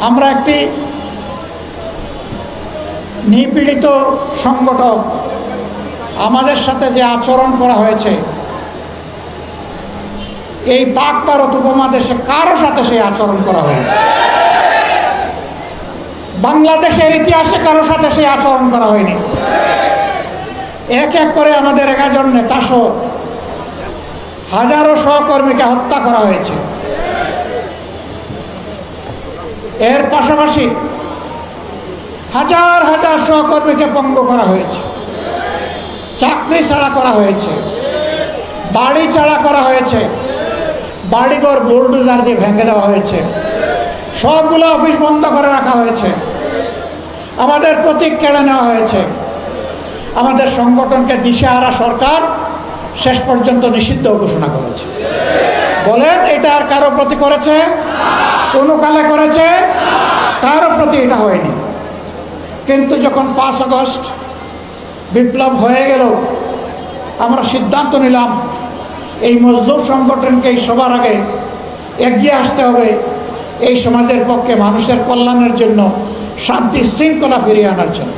আমরা একটি নিপীড়িত সংগঠন, আমাদের সাথে যে আচরণ করা হয়েছে এই পাক ভারত উপমহাদেশে কারো সাথে সেই আচরণ করা হয়নি। বাংলাদেশের ইতিহাসে কারো সাথে সেই আচরণ করা হয়নি। এক এক করে আমাদের 11 জন নেতাসহ হাজারো সহকর্মীকে হত্যা করা হয়েছে। এর পাশাপাশি হাজার হাজার সহকর্মীকে পঙ্গু করা হয়েছে, চাকরি ছাড়া করা হয়েছে, বাড়ি ছাড়া করা হয়েছে, বাড়িঘর বুলডোজার দিয়ে ভেঙে দেওয়া হয়েছে, সবগুলো অফিস বন্ধ করে রাখা হয়েছে, আমাদের প্রতীক কেড়ে নেওয়া হয়েছে। আমাদের সংগঠনকে দিশেহারা সরকার শেষ পর্যন্ত নিষিদ্ধ ঘোষণা করেছে। বলেন, এটা আর কারো প্রতি করেছে? কোনো কালে করেছে? কারো প্রতি এটা হয়নি। কিন্তু যখন 5 আগস্ট বিপ্লব হয়ে গেল, আমরা সিদ্ধান্ত নিলাম এই মজলুম সংগঠনকে এই সবার আগে এগিয়ে আসতে হবে, এই সমাজের পক্ষে মানুষের কল্যাণের জন্য, শান্তি শৃঙ্খলা ফিরিয়ে আনার জন্য।